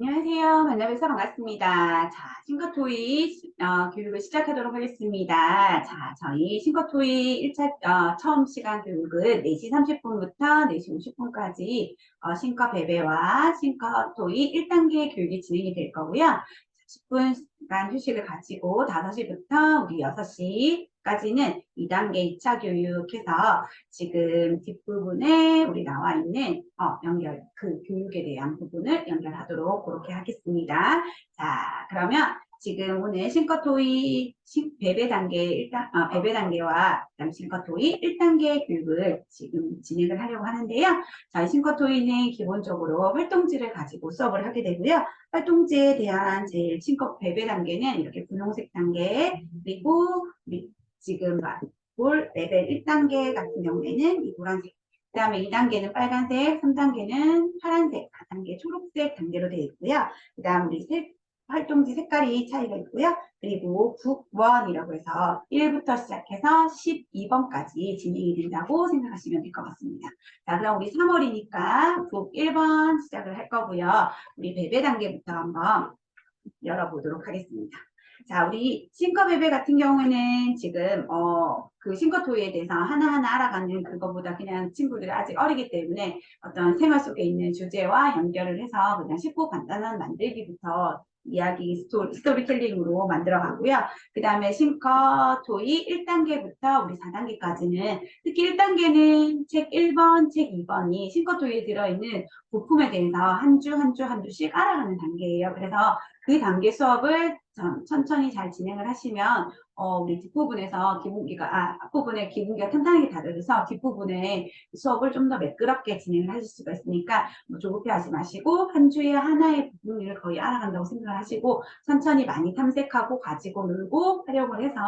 안녕하세요. 만나뵈서 반갑습니다. 자, 싱커토이 교육을 시작하도록 하겠습니다. 자, 저희 싱커토이 1차 처음 시간 교육은 4시 30분부터 4시 50분까지 싱커 베베와 싱커토이 1단계 교육이 진행이 될 거고요. 10분간 휴식을 가지고 5시부터 우리 6시까지는 2단계 2차 교육해서 지금 뒷부분에 우리 나와 있는 연결, 그 교육에 대한 부분을 연결하도록 그렇게 하겠습니다. 자, 그러면 지금 오늘 싱커토이 베베 단계 베베 단계와 그다음 싱커토이 1단계 교육을 지금 진행을 하려고 하는데요. 저희 싱커토이는 기본적으로 활동지를 가지고 수업을 하게 되고요. 활동지에 대한 제일 싱커 베베 단계는 이렇게 분홍색 단계, 그리고 지금 볼 레벨 1단계 같은 경우에는 이 노란색, 그 다음에 2단계는 빨간색, 3단계는 파란색, 4단계 초록색 단계로 되어 있고요. 그 다음 우리 활동지 색깔이 차이가 있고요. 그리고 북원이라고 해서 1부터 시작해서 12번까지 진행이 된다고 생각하시면 될 것 같습니다. 자, 그럼 우리 3월이니까 북 1번 시작을 할 거고요. 우리 베베 단계부터 한번 열어보도록 하겠습니다. 자, 우리 싱커베베 같은 경우에는 지금 그 싱커토이에 대해서 하나하나 알아가는 그거보다 그냥 친구들이 아직 어리기 때문에 어떤 생활 속에 있는 주제와 연결을 해서 그냥 쉽고 간단한 만들기부터 이야기 스토리텔링으로 만들어 가고요. 그 다음에 싱커토이 1단계부터 우리 4단계까지는 특히 1단계는 책 1번, 책 2번이 싱커토이에 들어있는 부품에 대해서 한 주 한 주 한 주씩 알아가는 단계예요. 그래서 그 단계 수업을 천천히 잘 진행을 하시면 우리 뒷부분에서 앞부분에 기본기가 탄탄하게 다져서 뒷부분에 수업을 좀 더 매끄럽게 진행을 하실 수가 있으니까 뭐 조급해하지 마시고 한 주에 하나의 부분을 거의 알아간다고 생각을 하시고 천천히 많이 탐색하고 가지고 놀고 활용을 해서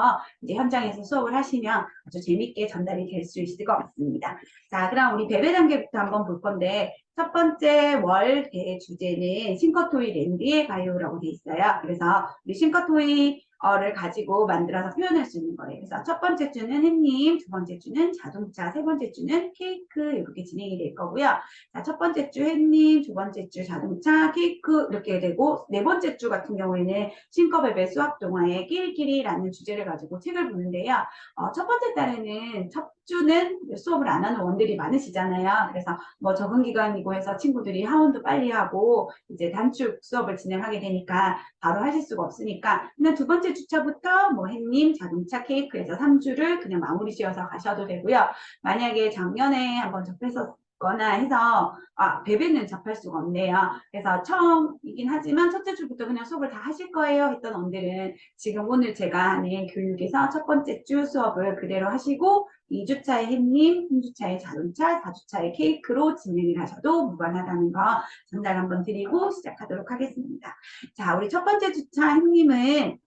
이제 현장에서 수업을 하시면 아주 재밌게 전달이 될 수 있을 것 같습니다. 자, 그럼 우리 배배 단계부터 한번 볼 건데 첫 번째 월 주제는 싱커토이 랜드에 가요라고 돼 있어요. 그래서 우리 싱커토이를 가지고 만들어서 표현할 수 있는 거예요. 그래서 첫 번째 주는 햇님, 두 번째 주는 자동차, 세 번째 주는 케이크 이렇게 진행이 될 거고요. 자, 첫 번째 주 햇님, 두 번째 주 자동차, 케이크 이렇게 되고 네 번째 주 같은 경우에는 싱커베베 수학 동화의 끼리끼리라는 주제를 가지고 책을 보는데요. 첫 번째 달에는 첫 주는 수업을 안 하는 원들이 많으시잖아요. 그래서 뭐 적응 기간이고 해서 친구들이 하원도 빨리 하고 이제 단축 수업을 진행하게 되니까 바로 하실 수가 없으니까 그냥 두 번째 주차부터 뭐 햇님, 자동차, 케이크에서 3주를 그냥 마무리 지어서 가셔도 되고요. 만약에 작년에 한번 접했었거나 해서 베베는 접할 수가 없네요. 그래서 처음이긴 하지만 첫째 주부터 그냥 수업을 다 하실 거예요 했던 원들은 지금 오늘 제가 하는 교육에서 첫 번째 주 수업을 그대로 하시고 2주차의 햇님, 3주차의 자동차, 4주차의 케이크로 진행을 하셔도 무관하다는 거 전달 한번 드리고 시작하도록 하겠습니다. 자, 우리 첫 번째 주차 햇님은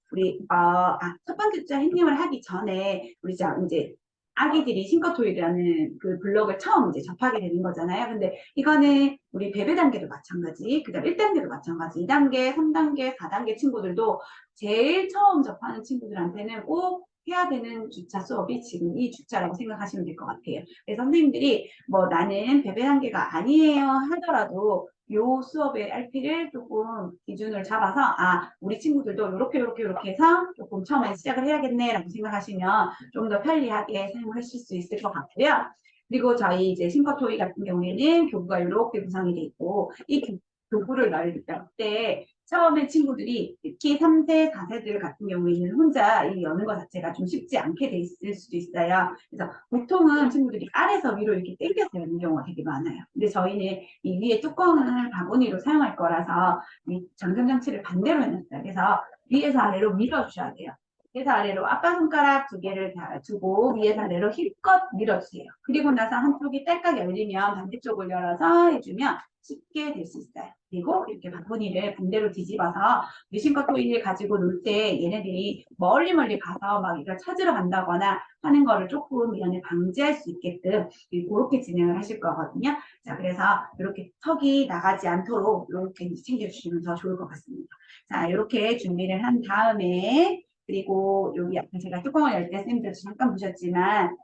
첫 번째 주차 햇님을 하기 전에 우리 이제 아기들이 싱커토이라는 그 블록을 처음 이제 접하게 되는 거잖아요. 근데 이거는 우리 베베 단계도 마찬가지, 그 다음 1단계도 마찬가지, 2단계, 3단계, 4단계 친구들도 제일 처음 접하는 친구들한테는 꼭 해야 되는 주차 수업이 지금 이 주차라고 생각하시면 될 것 같아요. 그래서 선생님들이 뭐 나는 베베 단계가 아니에요 하더라도 요 수업의 RP를 조금 기준을 잡아서 우리 친구들도 이렇게 해서 조금 처음에 시작을 해야겠네라고 생각하시면 좀 더 편리하게 사용하실 수 있을 것 같고요. 그리고 저희 이제 싱커토이 같은 경우에는 교구가 이렇게 구성이 돼 있고 이 교구를 넣을 때 처음에 친구들이 특히 3세, 4세들 같은 경우에는 혼자 이 여는 것 자체가 좀 쉽지 않게 돼 있을 수도 있어요. 그래서 보통은 친구들이 아래에서 위로 이렇게 당겨서 여는 경우가 되게 많아요. 근데 저희는 이 위에 뚜껑을 바구니로 사용할 거라서 이 잠금 장치를 반대로 해놨어요. 그래서 위에서 아래로 밀어주셔야 돼요. 위에서 아래로 아빠 손가락 두 개를 다 두고 위에서 아래로 힘껏 밀어주세요. 그리고 나서 한쪽이 딸깍 열리면 반대쪽을 열어서 해주면 쉽게 될 수 있어요. 그리고 이렇게 바구니를 반대로 뒤집어서 미신과 토이를 가지고 놀 때 얘네들이 멀리 가서 막 이걸 찾으러 간다거나 하는 거를 조금 미연에 방지할 수 있게끔 그렇게 진행을 하실 거거든요. 자, 그래서 이렇게 턱이 나가지 않도록 이렇게 챙겨주시면 더 좋을 것 같습니다. 자, 이렇게 준비를 한 다음에 그리고 여기 앞에 제가 뚜껑을 열 때 쌤들 잠깐 보셨지만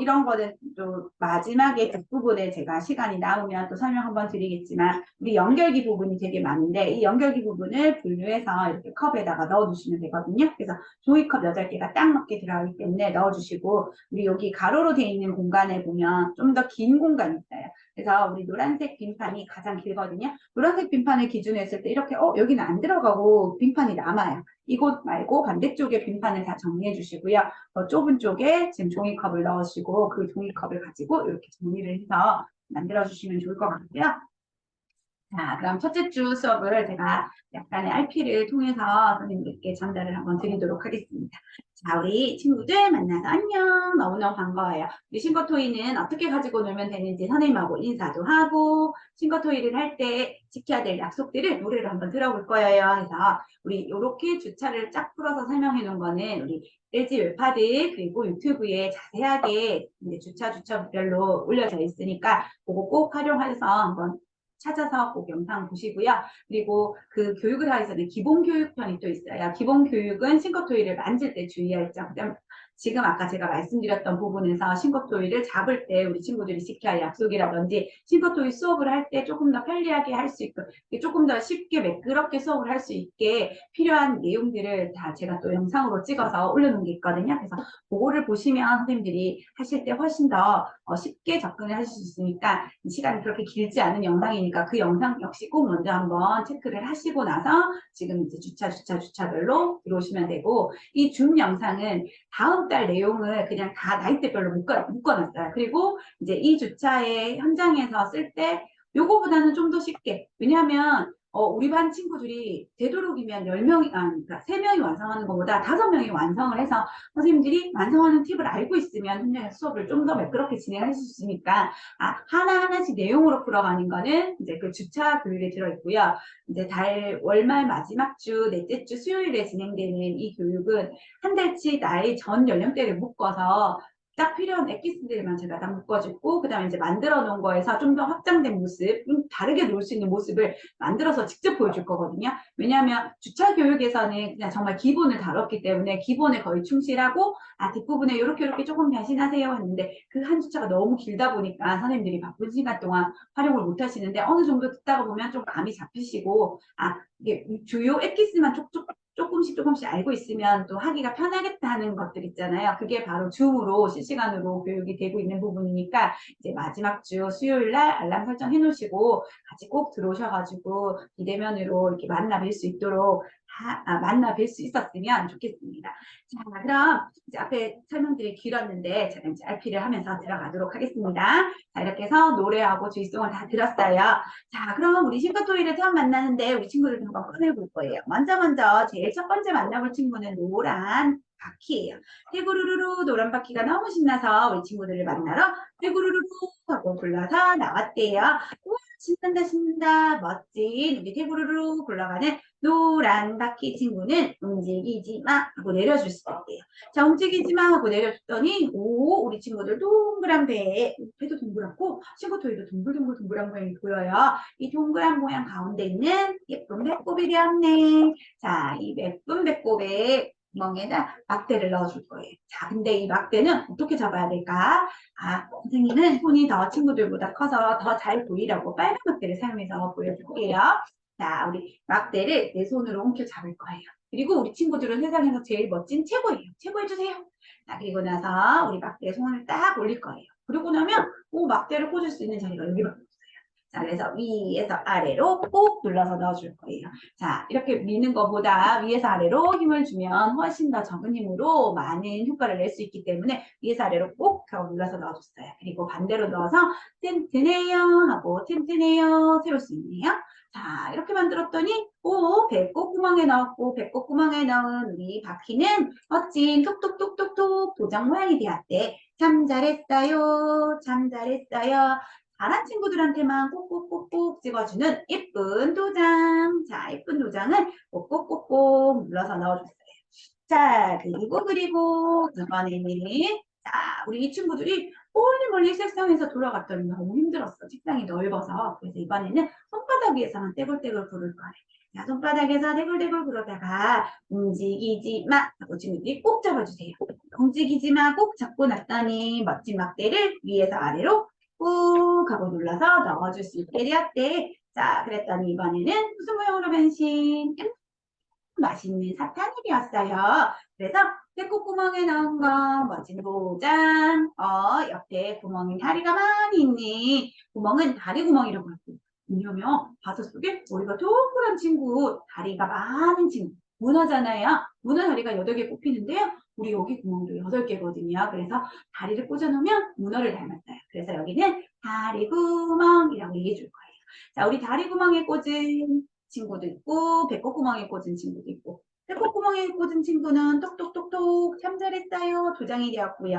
이런 거는 또 마지막에 뒷부분에 제가 시간이 남으면 또 설명 한번 드리겠지만, 우리 연결기 부분이 되게 많은데, 이 연결기 부분을 분류해서 이렇게 컵에다가 넣어주시면 되거든요. 그래서 종이컵 8개가 딱 맞게 들어가기 때문에 넣어주시고, 우리 여기 가로로 되어 있는 공간에 보면 좀 더 긴 공간이 있어요. 그래서 우리 노란색 빈판이 가장 길거든요. 노란색 빈판을 기준으로 했을 때 이렇게, 여기는 안 들어가고 빈판이 남아요. 이곳 말고 반대쪽에 빈판을 다 정리해 주시고요. 더 좁은 쪽에 지금 종이컵을 넣으시고 그 종이컵을 가지고 이렇게 정리를 해서 만들어 주시면 좋을 것 같고요. 자, 그럼 첫째 주 수업을 제가 약간의 RP를 통해서 선생님들께 전달을 한번 드리도록 하겠습니다. 자, 우리 친구들 만나서 안녕. 너무너무 반가워요. 우리 싱거토이는 어떻게 가지고 놀면 되는지 선생님하고 인사도 하고, 싱거토이를 할 때 지켜야 될 약속들을 노래로 한번 들어볼 거예요. 그래서 우리 이렇게 주차를 쫙 풀어서 설명해 놓은 거는 우리 LG 웹하드 그리고 유튜브에 자세하게 이제 주차별로 올려져 있으니까 그거 꼭 활용해서 한번 찾아서 꼭 영상 보시고요. 그리고 그 교육을 하기 전에 기본 교육편이 또 있어요. 기본 교육은 싱거토이를 만질 때 주의할 점. 지금 아까 제가 말씀드렸던 부분에서 싱거토이를 잡을 때 우리 친구들이 지켜야 할 약속이라든지 싱거토이 수업을 할 때 조금 더 편리하게 할 수 있고 조금 더 쉽게 매끄럽게 수업을 할 수 있게 필요한 내용들을 다 제가 또 영상으로 찍어서 올려놓은 게 있거든요. 그래서 그거를 보시면 선생님들이 하실 때 훨씬 더 쉽게 접근을 하실 수 있으니까 시간이 그렇게 길지 않은 영상이니까 그 영상 역시 꼭 먼저 한번 체크를 하시고 나서 지금 이제 주차별로 들어오시면 되고 이 줌 영상은 다음 달 내용을 그냥 다 나이대별로 묶어놨어요. 그리고 이제 이 주차의 현장에서 쓸 때 요거보다는 좀 더 쉽게 왜냐하면 우리 반 친구들이 되도록이면 10명이, 그러니까 3명이 완성하는 것보다 5명이 완성을 해서 선생님들이 완성하는 팁을 알고 있으면 현장에서 수업을 좀 더 매끄럽게 진행할 수 있으니까 하나하나씩 내용으로 풀어가는 거는 이제 그 주차 교육에 들어있고요. 이제 월말 마지막 주, 넷째 주 수요일에 진행되는 이 교육은 한 달치 나의 전 연령대를 묶어서 딱 필요한 엑기스들만 제가 다 묶어주고 그다음에 이제 만들어 놓은 거에서 좀 더 확장된 모습, 좀 다르게 놀 수 있는 모습을 만들어서 직접 보여줄 거거든요. 왜냐하면 주차 교육에서는 그냥 정말 기본을 다뤘기 때문에 기본에 거의 충실하고 뒷부분에 이렇게 조금 변신하세요 했는데 그 한 주차가 너무 길다 보니까 선생님들이 바쁜 시간 동안 활용을 못 하시는데 어느 정도 듣다가 보면 좀 감이 잡히시고 이게 주요 엑기스만 조금씩 알고 있으면 또 하기가 편하겠다 하는 것들 있잖아요. 그게 바로 줌으로 실시간으로 교육이 되고 있는 부분이니까 이제 마지막 주 수요일 날 알람 설정 해 놓으시고 같이 꼭 들어오셔가지고 비대면으로 이렇게 만나 뵐 수 있도록 만나 뵐 수 있었으면 좋겠습니다. 자, 그럼 이제 앞에 설명들이 길었는데 제가 이제 RP를 하면서 들어가도록 하겠습니다. 자, 이렇게 해서 노래하고 주의송을 다 들었어요. 자, 그럼 우리 싱크토이를 처음 만나는데 우리 친구들 한번 꺼내볼 거예요. 먼저 제일 첫 번째 만나볼 친구는 노란 바퀴예요. 떼구르르르 노란 바퀴가 너무 신나서 우리 친구들을 만나러 떼구르르르 하고 불러서 나왔대요. 우와, 신난다 멋진 우리 떼구르르 굴러가는 노란 바퀴 친구는 움직이지 마 하고 내려줄 수 있대요. 자, 움직이지 마 하고 내려줬더니 우리 친구들 동그란 배도 동그랗고 싱크토이도 동글동글한 모양이 보여요. 이 동그란 모양 가운데 있는 예쁜 배꼽이 되었네. 자, 이 예쁜 배꼽에 구멍에다 막대를 넣어줄 거예요. 자, 근데 이 막대는 어떻게 잡아야 될까? 선생님은 손이 더 친구들보다 커서 더 잘 보이려고 빨간 막대를 사용해서 보여줄게요. 자, 우리 막대를 내 손으로 옮겨 잡을 거예요. 그리고 우리 친구들은 세상에서 제일 멋진 최고예요. 최고해주세요. 자, 그리고 나서 우리 막대에 손을 딱 올릴 거예요. 그러고 나면 막대를 꽂을 수 있는 자리가 여기밖에 없어요. 자, 그래서 위에서 아래로 꾹 눌러서 넣어줄 거예요. 자, 이렇게 미는 것보다 위에서 아래로 힘을 주면 훨씬 더 적은 힘으로 많은 효과를 낼 수 있기 때문에 위에서 아래로 꾹 눌러서 넣어줬어요. 그리고 반대로 넣어서 튼튼해요 하고 튼튼해요 세울 수 있네요. 자, 이렇게 만들었더니 배꼽 구멍에 넣었고 배꼽 구멍에 넣은 우리 바퀴는 멋진 톡톡톡톡톡 도장 모양이 되었대. 참 잘했어요. 참 잘했어요. 잘한 친구들한테만 꼭꼭꼭꼭 찍어주는 예쁜 도장. 자, 예쁜 도장을 꼭꼭꼭꼭 눌러서 넣어줬어요. 자, 그리고 이번에는 우리 이 친구들이 멀리 책상에서 돌아갔더니 너무 힘들었어. 책상이 넓어서. 그래서 이번에는 손바닥 위에서만 떼굴떼굴 부를 거예요. 자, 손바닥에서 대굴대굴 그러다가 움직이지 마 하고 친구들이 꼭 잡아주세요. 움직이지 마 꼭 잡고 났더니 멋진 막대를 위에서 아래로 꾹 하고 눌러서 넣어줄 수 있게 되었대. 자, 그랬더니 이번에는 무슨 모양으로 변신? 맛있는 사탕이 되었어요. 그래서 배꼽구멍에 넣은 거 멋진 도장, 옆에 구멍이 다리가 많이 있는 구멍은 다리 구멍이라고 하고, 왜냐면 바다 속에 머리가 동그란 친구, 다리가 많은 친구, 문어잖아요. 문어 다리가 8개 꼽히는데요. 우리 여기 구멍도 8개거든요. 그래서 다리를 꽂아놓으면 문어를 닮았어요. 그래서 여기는 다리 구멍이라고 얘기해 줄 거예요. 자, 우리 다리 구멍에 꽂은 친구도 있고 배꼽구멍에 꽂은 친구도 있고 배꼽구멍에 꽂은 친구는 똑똑똑똑 참 잘했어요. 도장이 되었고요.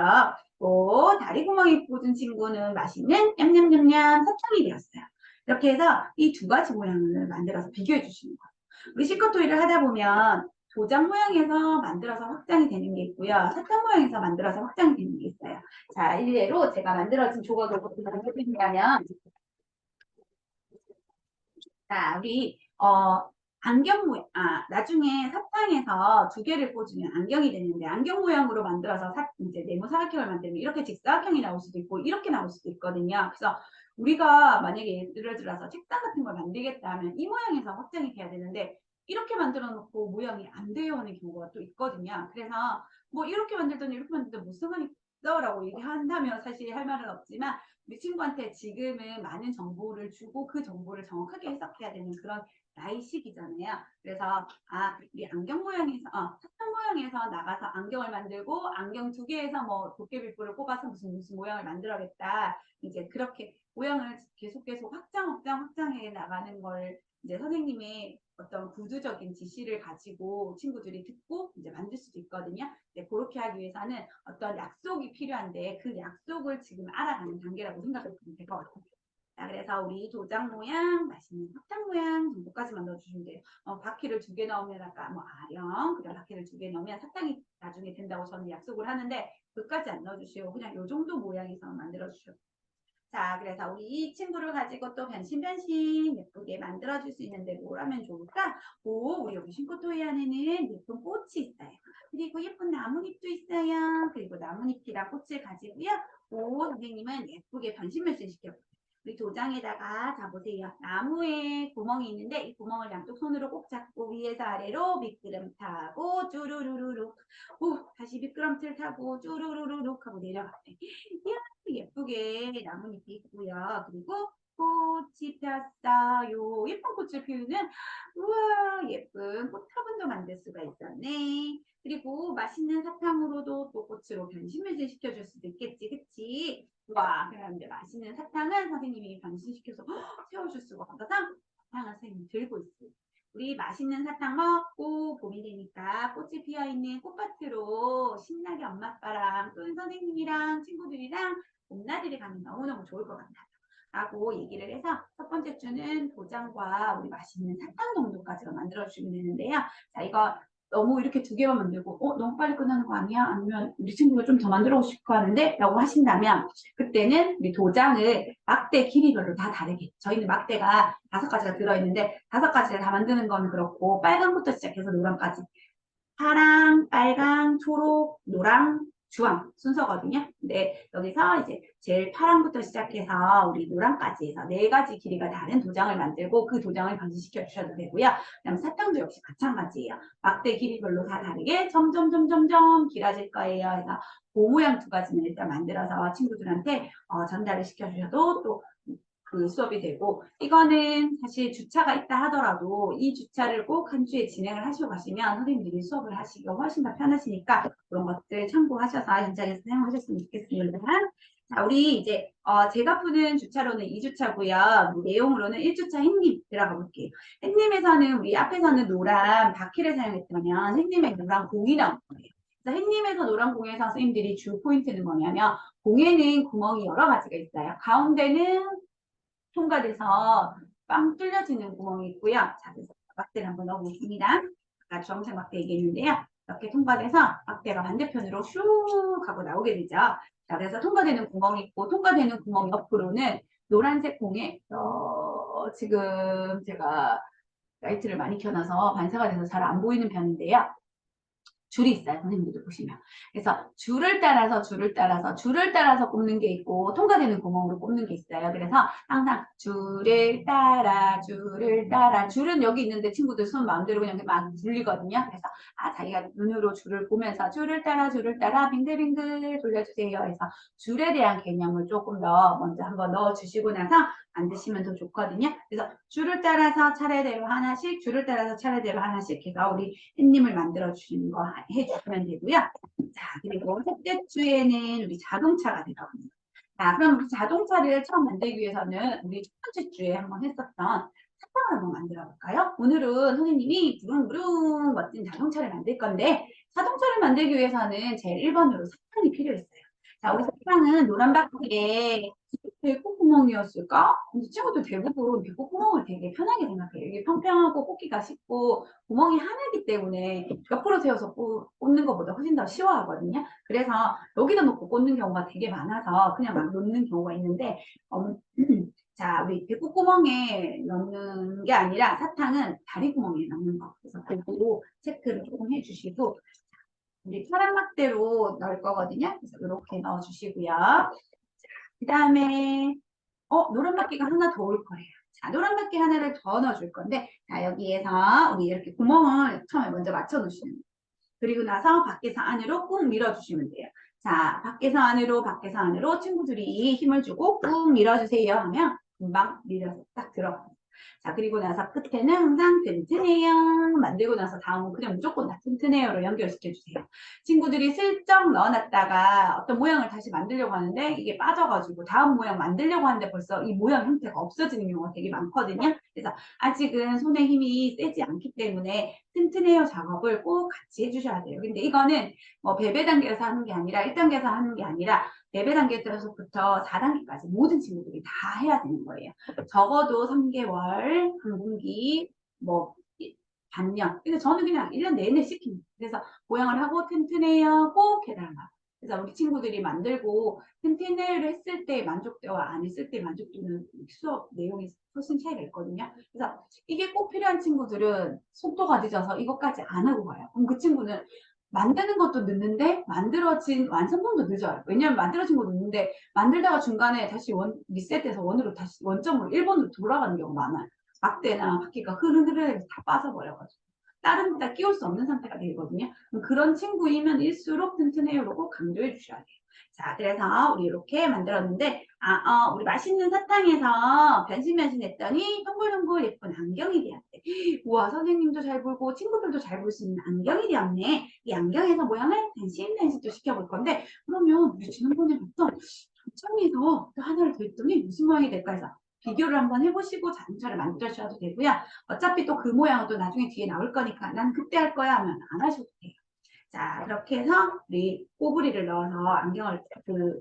또 다리구멍에 꽂은 친구는 맛있는 냠냠냠냠 사탕이 되었어요. 이렇게 해서 이 두 가지 모양을 만들어서 비교해 주시는 거예요. 우리 실컷토이를 하다 보면 도장 모양에서 만들어서 확장이 되는 게 있고요. 사탕 모양에서 만들어서 확장이 되는 게 있어요. 자, 일례로 제가 만들어진 조각을 어떻게 만들었냐면 자, 우리 안경 모양, 나중에 사탕에서 2개를 꽂으면 안경이 되는데 안경 모양으로 만들어서 이제 네모 사각형을 만들면 이렇게 직사각형이 나올 수도 있고 이렇게 나올 수도 있거든요. 그래서 우리가 만약에 예를 들어서 책상 같은 걸 만들겠다 하면 이 모양에서 확장이 돼야 되는데 이렇게 만들어 놓고 모양이 안 돼요 하는 경우가 또 있거든요. 그래서 뭐 이렇게 만들더니 이렇게 만들더니 무슨 상관이 있어라고 얘기한다면 사실 할 말은 없지만 우리 친구한테 지금은 많은 정보를 주고 그 정보를 정확하게 해석해야 되는 그런 나이 시기잖아요. 그래서 우리 안경 모양에서 사탕 모양에서 나가서 안경을 만들고 안경 2개에서 뭐 도깨비뿔을 꼽아서 무슨 모양을 만들어야겠다. 이제 그렇게 모양을 계속 확장해 나가는 걸 이제 선생님의 어떤 구두적인 지시를 가지고 친구들이 듣고 이제 만들 수도 있거든요. 이제 그렇게 하기 위해서는 어떤 약속이 필요한데 그 약속을 지금 알아가는 단계라고 생각하면 될 것 같아요. 자, 그래서 우리 도장 모양, 맛있는 사탕 모양 정도까지만 넣어주시면 돼요. 바퀴를 2개 넣으면 아까 뭐 아령, 그다음 바퀴를 2개 넣으면 사탕이 나중에 된다고 저는 약속을 하는데 그까지 안 넣어주시고 그냥 요 정도 모양에서 만들어주시고 자, 그래서 우리 이 친구를 가지고 또 변신 예쁘게 만들어줄 수 있는데 뭘 하면 좋을까? 우리 여기 신코토이 안에는 예쁜 꽃이 있어요. 그리고 예쁜 나뭇잎도 있어요. 그리고 나뭇잎이랑 꽃을 가지고요. 선생님은 예쁘게 변신 시켜볼게요. 우리 도장에다가 자 보세요. 나무에 구멍이 있는데 이 구멍을 양쪽 손으로 꼭 잡고 위에서 아래로 미끄럼 타고 쭈루루루룩 다시 미끄럼틀 타고 쭈루루루룩 하고 내려갔대. 예쁘게 나뭇잎이 있고요. 그리고 꽃이 폈어요. 예쁜 꽃을 피우는 우와 예쁜 꽃화분도 만들 수가 있었네. 그리고 맛있는 사탕으로도 또 꽃으로 변신 시켜줄 수도 있겠지, 그치? 와, 그런데 맛있는 사탕은 선생님이 변신시켜서 세워줄 수가 없어서 사탕을 선생님이 들고 있어요. 우리 맛있는 사탕 먹고 봄이 되니까 꽃이 피어있는 꽃밭으로 신나게 엄마 아빠랑 또는 선생님이랑 친구들이랑 봄나들이 가면 너무너무 좋을 것 같아요. 라고 얘기를 해서 첫 번째 주는 도장과 우리 맛있는 사탕 정도까지만 만들어주시면 되는데요. 자, 이거 너무 이렇게 2개만 만들고 너무 빨리 끝나는 거 아니야? 아니면 우리 친구가 좀 더 만들고 싶어 하는데 라고 하신다면 그때는 우리 도장을 막대 길이별로 다 다르게 저희는 막대가 5가지가 들어있는데 5가지를 다 만드는 건 그렇고 빨강부터 시작해서 노랑까지 파랑, 빨강, 초록, 노랑, 주황 순서거든요. 근데 여기서 이제 제일 파랑부터 시작해서 우리 노랑까지 해서 4가지 길이가 다른 도장을 만들고 그 도장을 변신시켜 주셔도 되고요. 그다음 사탕도 역시 마찬가지예요. 막대 길이별로 다 다르게 점점 길어질 거예요. 그래서 그 모양 2가지는 일단 만들어서 친구들한테 전달을 시켜주셔도 또 그 수업이 되고 이거는 사실 주차가 있다 하더라도 이 주차를 꼭 한 주에 진행을 하시고 가시면 선생님들이 수업을 하시기가 훨씬 더 편하시니까 그런 것들 참고하셔서 현장에서 사용하셨으면 좋겠습니다. 자, 우리 이제 제가 푸는 주차로는 2주차고요. 내용으로는 1주차 햇님 들어가 볼게요. 햇님에서는 우리 앞에서는 노란 바퀴를 사용했다면 햇님의 노란 공이 나올 거예요. 그래서 햇님에서 노란 공에서 선생님들이 주 포인트는 뭐냐면 공에는 구멍이 여러 가지가 있어요. 가운데는 통과돼서 빵 뚫려지는 구멍이 있고요. 자, 그래서 막대를 한번 넣어보겠습니다. 아까 주황색 막대 얘기했는데요. 이렇게 통과돼서 막대가 반대편으로 슉 하고 나오게 되죠. 자, 그래서 통과되는 구멍이 있고 통과되는 구멍 옆으로는 노란색 공에 지금 제가 라이트를 많이 켜놔서 반사가 돼서 잘 안 보이는 편인데요. 줄이 있어요. 선생님들도 보시면. 그래서 줄을 따라서 꼽는 게 있고 통과되는 구멍으로 꼽는 게 있어요. 그래서 항상 줄은 여기 있는데 친구들 손 마음대로 그냥 막 돌리거든요. 그래서 자기가 눈으로 줄을 보면서 줄을 따라 빙글빙글 돌려주세요. 그래서 줄에 대한 개념을 조금 더 먼저 한번 넣어주시고 나서 만드시면 더 좋거든요. 그래서 줄을 따라서 차례대로 하나씩, 줄을 따라서 차례대로 하나씩 해서 우리 햇님을 만들어 주시는 거 해주시면 되고요. 자, 그리고 셋째 주에는 우리 자동차가 들어갑니다. 자, 그럼 우리 자동차를 처음 만들기 위해서는 우리 첫 번째 주에 한번 했었던 사탕을 한번 만들어 볼까요? 오늘은 선생님이 부릉부릉 멋진 자동차를 만들 건데 자동차를 만들기 위해서는 제일 1번으로 사탕이 필요했어요. 자, 우리 사탕은 노란 바퀴에 배꼽구멍이었을까? 근데 친구들 대부분 배꼽구멍을 되게 편하게 생각해요. 이게 평평하고 꽂기가 쉽고 구멍이 하나이기 때문에 옆으로 세워서 꽂는 것보다 훨씬 더 쉬워하거든요. 그래서 여기다 놓고 꽂는 경우가 되게 많아서 그냥 막 놓는 경우가 있는데 자, 우리 배꼽구멍에 넣는 게 아니라 사탕은 다리구멍에 넣는 거. 그래서 그거 체크를 조금 해주시고 우리 파란 막대로 넣을 거거든요. 그래서 이렇게 넣어주시고요. 그 다음에 노란 바퀴가 하나 더 올 거예요. 자, 노란 바퀴 하나를 더 넣어줄 건데 자, 여기에서 우리 이렇게 구멍을 처음에 먼저 맞춰 놓으시면 돼요. 그리고 나서 밖에서 안으로 꾹 밀어주시면 돼요. 자, 밖에서 안으로 친구들이 힘을 주고 꾹 밀어주세요 하면 금방 밀어서 딱 들어가요. 자, 그리고 나서 끝에는 항상 튼튼해요. 만들고 나서 다음은 그냥 무조건 다 튼튼해요로 연결시켜주세요. 친구들이 슬쩍 넣어놨다가 어떤 모양을 다시 만들려고 하는데 이게 빠져가지고 다음 모양 만들려고 하는데 벌써 이 모양 형태가 없어지는 경우가 되게 많거든요. 그래서 아직은 손에 힘이 세지 않기 때문에 튼튼해요 작업을 꼭 같이 해주셔야 돼요. 근데 이거는 뭐 베베 단계에서 하는 게 아니라 1단계에서 하는 게 아니라 베베 단계에서부터 4단계까지 모든 친구들이 다 해야 되는 거예요. 적어도 3개월, 한 분기, 뭐 반년. 근데 저는 그냥 1년 내내 시킵니다. 그래서 모양을 하고 튼튼해요 꼭 해달라. 그래서 우리 친구들이 만들고 튼튼해요를 했을 때 만족도와 안 했을 때 만족도는 수업 내용이 훨씬 차이가 있거든요. 그래서 이게 꼭 필요한 친구들은 속도가 늦어서 이것까지 안 하고 가요. 그럼 그 친구는 만드는 것도 늦는데 만들어진 완성품도 늦어요. 왜냐하면 만들어진 것도 늦는데 만들다가 중간에 다시 리셋해서 원으로 다시 원점으로 1번으로 돌아가는 경우가 많아요. 막대나 바퀴가 흐르르르해서 다 빠져버려가지고 다른 데다 끼울 수 없는 상태가 되거든요. 그런 친구이면 일수록 튼튼해요로 꼭 강조해 주셔야 돼요. 자, 그래서 우리 이렇게 만들었는데 우리 맛있는 사탕에서 변신했더니 동글동글 예쁜 안경이 되었대. 우와, 선생님도 잘 보고 친구들도 잘 볼 수 있는 안경이 되었네. 이 안경에서 모양을 변신도 시켜볼 건데 그러면 우리 지난번에 봤던 조청에서 또 하나를 더 했더니 무슨 모양이 될까 해서 비교를 한번 해보시고 자동차를 만드셔도 되고요. 어차피 또 그 모양은 또 나중에 뒤에 나올 거니까 난 그때 할 거야 하면 안 하셔도 돼요. 자, 그렇게 해서 우리 꼬부리를 넣어서 안경을,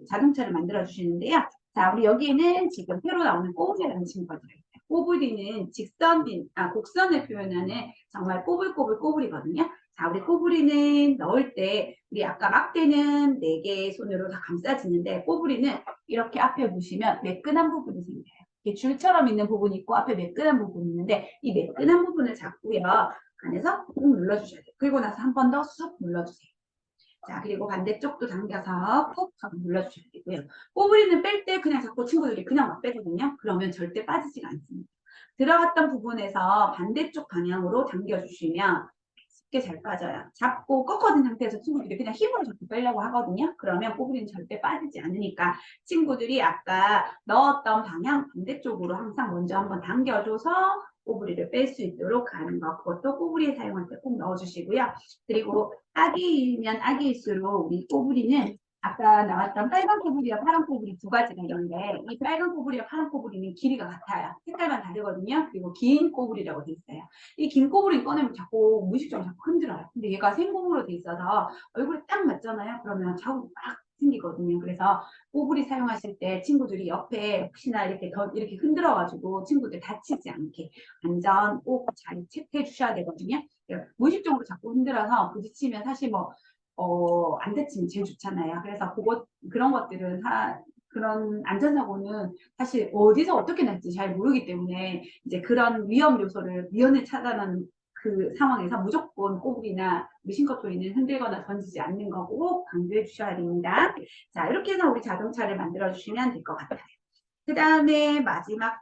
자동차를 만들어 주시는데요. 자, 우리 여기에는 지금 새로 나오는 꼬부리라는 친구가 들어있어요. 꼬부리는 곡선을 표현하는 정말 꼬불꼬불 꼬부리거든요. 자, 우리 꼬부리는 넣을 때, 우리 아까 막대는 4개의 손으로 다 감싸지는데, 꼬부리는 이렇게 앞에 보시면 매끈한 부분이 생겨요. 이렇게 줄처럼 있는 부분이 있고, 앞에 매끈한 부분이 있는데, 이 매끈한 부분을 잡고요. 안에서 꾹 눌러주셔야 돼요. 그리고 나서 한 번 더 쑥 눌러주세요. 자, 그리고 반대쪽도 당겨서 푹 눌러주셔야 되고요. 꼬부리는 뺄 때 그냥 자꾸 친구들이 그냥 막 빼거든요. 그러면 절대 빠지지가 않습니다. 들어갔던 부분에서 반대쪽 방향으로 당겨주시면 쉽게 잘 빠져요. 잡고 꺾어진 상태에서 친구들이 그냥 힘으로 자꾸 빼려고 하거든요. 그러면 꼬부리는 절대 빠지지 않으니까 친구들이 아까 넣었던 방향 반대쪽으로 항상 먼저 한번 당겨줘서 꼬부리를 뺄 수 있도록 하는 거. 그것도 꼬부리에 사용할 때 꼭 넣어주시고요. 그리고 아기면 아기일수록 우리 꼬부리는 아까 나왔던 빨간 꼬부리와 파란 꼬부리 두 가지가 있는데 이 빨간 꼬부리와 파란 꼬부리는 길이가 같아요. 색깔만 다르거든요. 그리고 긴 꼬부리라고 돼 있어요. 이 긴 꼬부리 꺼내면 자꾸 무의식적으로 자꾸 흔들어요. 근데 얘가 생공으로 돼 있어서 얼굴에 딱 맞잖아요. 그러면 자국 막 생기거든요. 그래서 꼬부리 사용하실 때 친구들이 옆에 혹시나 이렇게 흔들어가지고 친구들 다치지 않게 안전 꼭 잘 체크해 주셔야 되거든요. 무의식적으로 자꾸 흔들어서 부딪히면 사실 안 다치면 제일 좋잖아요. 그래서 그런 것들은 그런 안전사고는 사실 어디서 어떻게 날지 잘 모르기 때문에 이제 그런 위험 요소를, 위험을 차단하는 그 상황에서 무조건 꼬불이나 미싱커토이는 흔들거나 던지지 않는 거 꼭 강조해 주셔야 됩니다. 자, 이렇게 해서 우리 자동차를 만들어 주시면 될 것 같아요. 그 다음에 마지막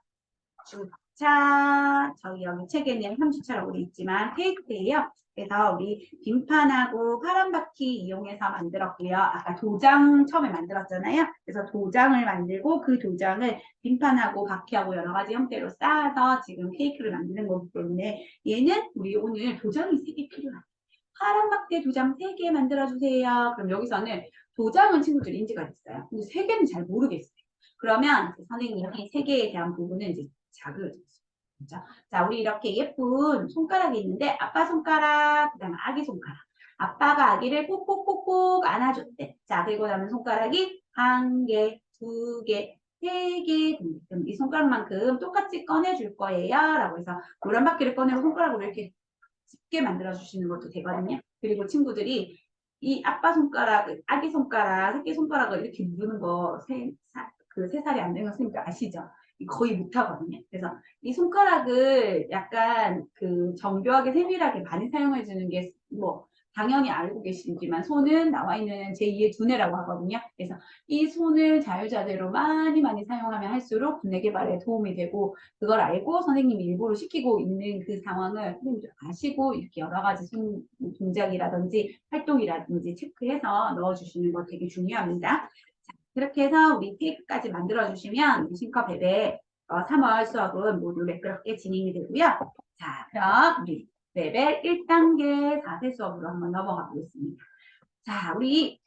주차, 저희 여기 책에는 3주차라고 되어 있지만 페이크예요. 그래서 우리 빙판하고 파란 바퀴 이용해서 만들었고요. 아까 도장 처음에 만들었잖아요. 그래서 도장을 만들고 그 도장을 빙판하고 바퀴하고 여러 가지 형태로 쌓아서 지금 케이크를 만드는 거기 때문에 얘는 우리 오늘 도장이 3개 필요해요. 파란 바퀴 도장 3개 만들어주세요. 그럼 여기서는 도장은 친구들이 인지가 됐어요. 근데 3개는 잘 모르겠어요. 그러면 선생님이 3개에 대한 부분은 이제 자극을 줬어요. 그렇죠? 자, 우리 이렇게 예쁜 손가락이 있는데 아빠 손가락, 그 다음에 아기 손가락. 아빠가 아기를 꼭꼭꼭꼭 안아줬대. 자, 그리고 나면 손가락이 1개, 2개, 3개. 그럼 이 손가락만큼 똑같이 꺼내줄 거예요. 라고 해서 노란 바퀴를 꺼내고 손가락으로 이렇게 쉽게 만들어 주시는 것도 되거든요. 그리고 친구들이 이 아빠 손가락, 아기 손가락, 새끼 손가락을 이렇게 누르는 거 그 3살이 안 되는 선생님도 아시죠? 거의 못하거든요. 그래서 이 손가락을 약간 그 정교하게 세밀하게 많이 사용해 주는 게 뭐 당연히 알고 계시지만 손은 나와 있는 제2의 두뇌라고 하거든요. 그래서 이 손을 자유자재로 많이 많이 사용하면 할수록 두뇌 개발에 도움이 되고 그걸 알고 선생님이 일부러 시키고 있는 그 상황을 선생님도 아시고 이렇게 여러 가지 동작이라든지 활동이라든지 체크해서 넣어주시는 거 되게 중요합니다. 자, 그렇게 해서 우리 케이크까지 만들어주시면 싱커 베베 3월 수업은 모두 매끄럽게 진행이 되고요. 자, 그럼 우리 레벨 1단계 4세 수업으로 한번 넘어가 보겠습니다. 자, 우리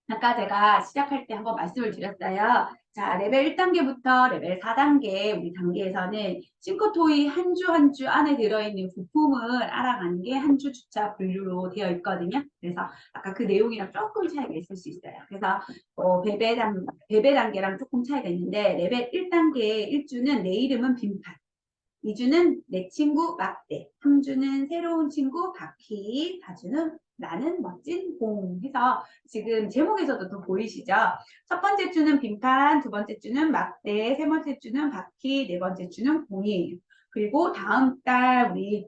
아까 제가 시작할 때 한번 말씀을 드렸어요. 자, 레벨 1단계부터 레벨 4단계 우리 단계에서는 싱크토이 한 주 한 주 안에 들어있는 부품을 알아가는 게 한 주 주차 분류로 되어 있거든요. 그래서 아까 그 내용이랑 조금 차이가 있을 수 있어요. 그래서 베베 단계랑 조금 차이가 있는데 레벨 1단계 1주는 내 이름은 빈판. 2주는 내 친구 막대, 3주는 새로운 친구 바퀴, 4주는 나는 멋진 공 해서 지금 제목에서도 더 보이시죠? 첫 번째 주는 빈판, 두 번째 주는 막대, 세 번째 주는 바퀴, 네 번째 주는 공이에요. 그리고 다음 달 우리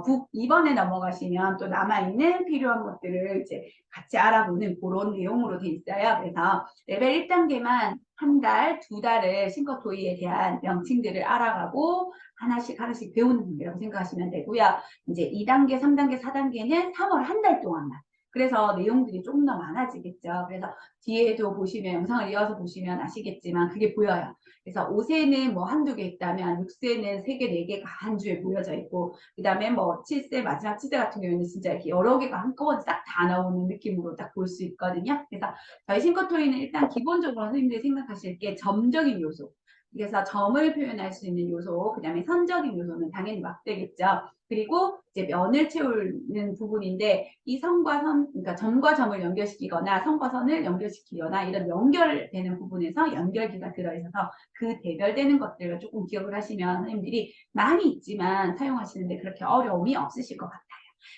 북 2번에 넘어가시면 또 남아있는 필요한 것들을 이제 같이 알아보는 그런 내용으로 돼 있어요. 그래서 레벨 1단계만 한 달, 두 달을 싱커토이에 대한 명칭들을 알아가고 하나씩 하나씩 배우는 단계라고 생각하시면 되고요. 이제 2단계, 3단계, 4단계는 3월 한 달 동안만. 그래서 내용들이 조금 더 많아지겠죠. 그래서 뒤에도 보시면 영상을 이어서 보시면 아시겠지만 그게 보여요. 그래서 5세는 뭐 한두 개 있다면 6세는 3개, 4개가 한 주에 모여져 있고 그 다음에 뭐 7세, 마지막 7세 같은 경우에는 진짜 이렇게 여러 개가 한꺼번에 딱 다 나오는 느낌으로 딱 볼 수 있거든요. 그래서 저희 싱커토이는 일단 기본적으로 선생님들이 생각하실 게 점적인 요소. 그래서 점을 표현할 수 있는 요소, 그 다음에 선적인 요소는 당연히 막대겠죠. 그리고 이제 면을 채우는 부분인데 이 선과 선, 그러니까 점과 점을 연결시키거나 선과 선을 연결시키거나 이런 연결되는 부분에서 연결기가 들어있어서 그 대별되는 것들을 조금 기억을 하시면 선생님들이 많이 있지만 사용하시는데 그렇게 어려움이 없으실 것 같아요.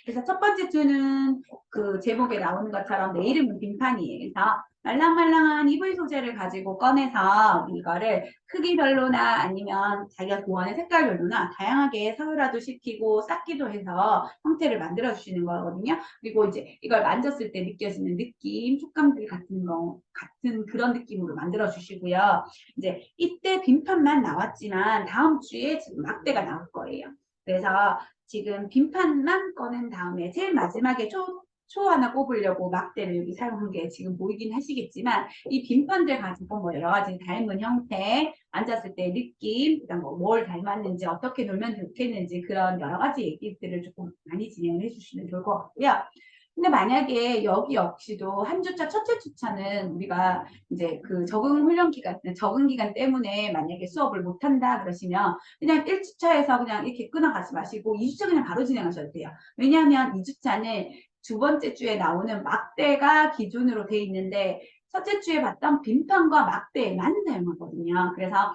그래서 첫 번째 주는 그 제목에 나오는 것처럼 내 이름은 빙판이에요. 그래서 말랑말랑한 EV 소재를 가지고 꺼내서 이거를 크기별로나 아니면 자기가 좋아하는 색깔별로나 다양하게 서열화도 시키고 쌓기도 해서 형태를 만들어 주시는 거거든요. 그리고 이제 이걸 만졌을 때 느껴지는 느낌, 촉감들 같은 그런 느낌으로 만들어 주시고요. 이제 이때 빈판만 나왔지만 다음 주에 지금 막대가 나올 거예요. 그래서 지금 빈판만 꺼낸 다음에 제일 마지막에 초 하나 꼽으려고 막대를 여기 사용한 게 지금 보이긴 하시겠지만 이 빈판들 가지고 뭐 여러 가지 닮은 형태, 앉았을 때 느낌, 그다음 뭘 닮았는지 어떻게 놀면 좋겠는지 그런 여러 가지 얘기들을 조금 많이 진행을 해주시면 좋을 것 같고요. 근데 만약에 여기 역시도 한 주차, 첫째 주차는 우리가 이제 그 적응 기간 때문에 만약에 수업을 못 한다 그러시면 그냥 1주차에서 그냥 이렇게 끊어가지 마시고 2주차 그냥 바로 진행하셔도 돼요. 왜냐하면 2주차는 두 번째 주에 나오는 막대가 기준으로 돼 있는데 첫째 주에 봤던 빈판과 막대에만 사용하거든요. 그래서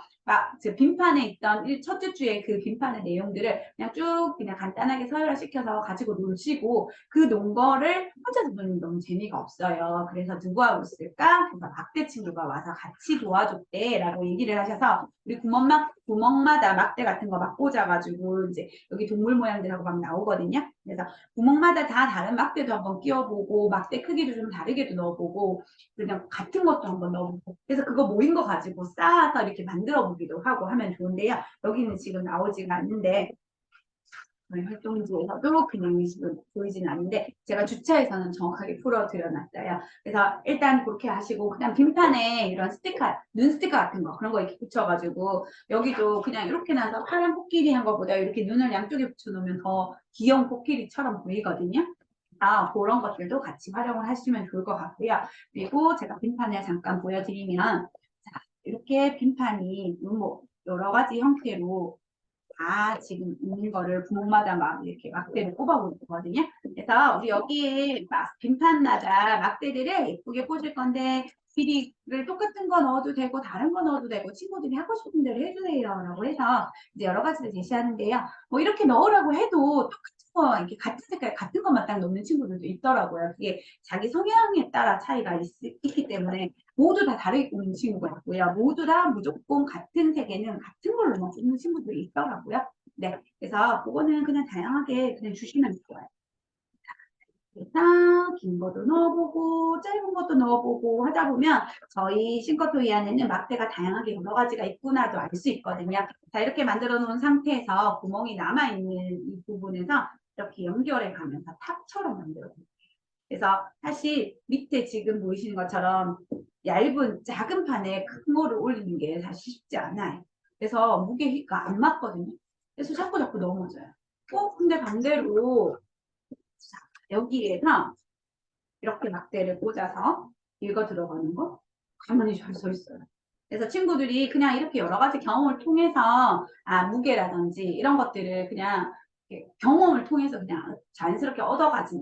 즉 빈판에 있던 첫째 주에 그 빈판의 내용들을 그냥 쭉 그냥 간단하게 서열화시켜서 가지고 놀시고 그 논 거를 혼자서 노는 너무 재미가 없어요. 그래서 누구하고 있을까? 그래서 막대 친구가 와서 같이 도와줬대라고 얘기를 하셔서 우리 구멍마다 막대 같은 거 막 꽂아가지고 이제 여기 동물 모양들하고 막 나오거든요. 그래서 구멍마다 다 다른 막대도 한번 끼워보고 막대 크기도 좀 다르게도 넣어보고 그냥 같은 것도 한번 넣어보고 그래서 그거 모인 거 가지고 쌓아서 이렇게 만들어 보기도 하고 하면 좋은데요. 여기는 지금 나오지가 않는데 활동지에서도 그냥 지금 보이진 않는데 제가 주차에서는 정확하게 풀어드려놨어요. 그래서 일단 그렇게 하시고 그냥 빈판에 이런 스티커, 눈 스티커 같은 거 그런 거 이렇게 붙여가지고 여기도 그냥 이렇게 나서 파란 코끼리 한 거보다 이렇게 눈을 양쪽에 붙여놓으면 더 귀여운 코끼리처럼 보이거든요. 그런 것들도 같이 활용을 하시면 좋을 것 같고요. 그리고 제가 빈판을 잠깐 보여드리면 자, 이렇게 빈판이 뭐 여러 가지 형태로 다 지금 있는 거를 구멍마다 막 이렇게 막대를 꼽아볼 거거든요. 그래서 우리 여기에 막 빈판마다 막대들을 예쁘게 꽂을 건데 길이를 똑같은 거 넣어도 되고 다른 거 넣어도 되고 친구들이 하고 싶은 대로 해주세요 라고 해서 이제 여러 가지를 제시하는데요. 뭐 이렇게 넣으라고 해도 똑같은 거 이렇게 같은 색깔 같은 것만 딱 넣는 친구들도 있더라고요. 그게 자기 성향에 따라 차이가 있기 때문에 모두 다 다르게 꽂는 친구가 있고요. 모두 다 무조건 같은 색에는 같은 걸로만 꽂는 친구들이 있더라고요. 네, 그래서 그거는 그냥 다양하게 그냥 주시면 좋아요. 그래서 긴 것도 넣어보고 짧은 것도 넣어보고 하다 보면 저희 싱커토이 안에는 막대가 다양하게 여러 가지가 있구나도 알 수 있거든요. 자, 이렇게 만들어 놓은 상태에서 구멍이 남아있는 이 부분에서 이렇게 연결해 가면서 탑처럼 만들어줘요. 그래서 사실 밑에 지금 보이시는 것처럼 얇은 작은 판에 큰 거를 올리는 게 사실 쉽지 않아요. 그래서 무게가 안 맞거든요. 그래서 자꾸 넘어져요. 근데 반대로 여기에서 이렇게 막대를 꽂아서 읽어 들어가는 거 가만히 잘 서 있어요. 그래서 친구들이 그냥 이렇게 여러 가지 경험을 통해서 무게라든지 이런 것들을 그냥 경험을 통해서 그냥 자연스럽게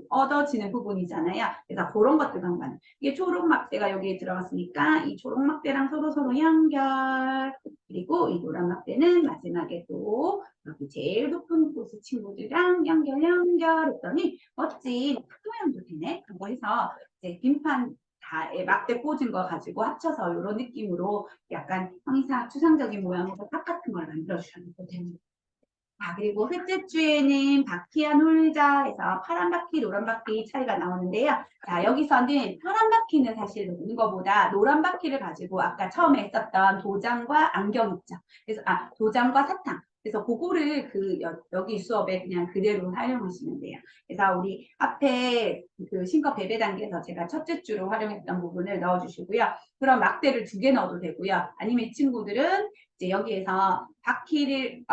얻어지는 부분이잖아요. 그래서 그런 것들 한번 이게 초록 막대가 여기에 들어갔으니까 이 초록 막대랑 서로 연결 그리고 이 노란 막대는 마지막에 또 여기 제일 높은 곳의 친구들이랑 연결했더니 멋진 모양도 되네. 그거 해서 이제 빈판 다에 막대 꽂은 거 가지고 합쳐서 이런 느낌으로 약간 형이상 추상적인 모양으로 탑 같은 걸 만들어 주셔도 됩니다. 그리고 셋째 주에는 바퀴와 놀자에서 파란 바퀴, 노란 바퀴 차이가 나오는데요. 자, 여기서는 파란 바퀴는 사실 노는 것보다 노란 바퀴를 가지고 아까 처음에 했었던 도장과 안경 있죠. 그래서, 도장과 사탕. 그래서 그거를 여기 수업에 그냥 그대로 활용하시면 돼요. 그래서 우리 앞에 그 싱커 베베 단계에서 제가 첫째 주로 활용했던 부분을 넣어주시고요. 그럼 막대를 2개 넣어도 되고요. 아니면 이 친구들은 이제 여기에서 바퀴를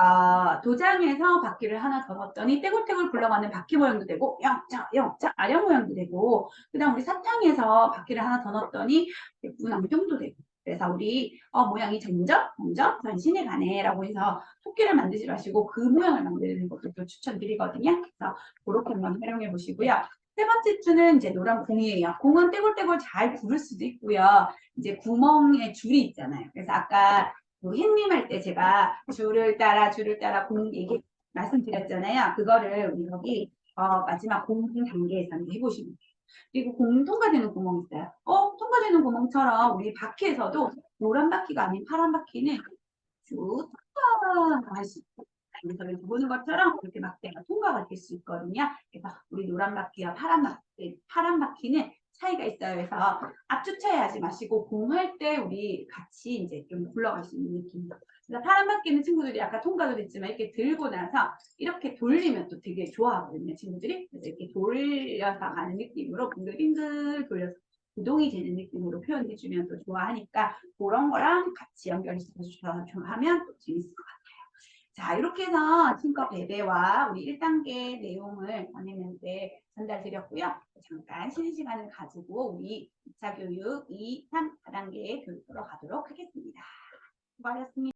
도장에서 바퀴를 하나 더 넣었더니 떼굴떼굴 굴러가는 바퀴 모양도 되고 영자 아령 모양도 되고 그다음 우리 사탕에서 바퀴를 하나 더 넣었더니 예쁜 안경도 되고 그래서 우리 모양이 점점 변신해 가네라고 해서 토끼를 만들지 마시고 그 모양을 만드는 것도 추천드리거든요. 그래서 그렇게 한번 활용해 보시고요. 세 번째 줄은 이제 노란 공이에요. 공은 떼굴떼굴 잘 구를 수도 있고요. 이제 구멍에 줄이 있잖아요. 그래서 아까 햇님 할 때 제가 줄을 따라 공 얘기 말씀드렸잖아요. 그거를 우리 여기 마지막 공 단계에서는 해보시면 돼요. 그리고 공 통과되는 구멍 있어요. 통과되는 구멍처럼 우리 바퀴에서도 노란 바퀴가 아닌 파란 바퀴는 쭉 할수 있고 여기서는 보는 것처럼 이렇게 막대가 통과가 될 수 있거든요. 그래서 우리 노란 바퀴와 파란 바퀴는 차이가 있어요. 그래서 앞주차에 하지 마시고 공할 때 우리 같이 이제 좀 굴러갈 수 있는 느낌이죠. 그래서 파란 바퀴는 친구들이 아까 통과도 됐지만 이렇게 들고 나서 이렇게 돌리면 또 되게 좋아하거든요. 친구들이. 그래서 이렇게 돌려서 가는 느낌으로 빙글빙글 돌려서 구동이 되는 느낌으로 표현해주면 또 좋아하니까 그런 거랑 같이 연결해서 하면 또 재밌을 것 같아요. 자, 이렇게 해서 싱커 베베와 우리 1단계 내용을 전했는데 전달드렸고요. 잠깐 쉬는 시간을 가지고 우리 2차 교육 2, 3, 4단계 교육으로 가도록 하겠습니다. 수고하셨습니다.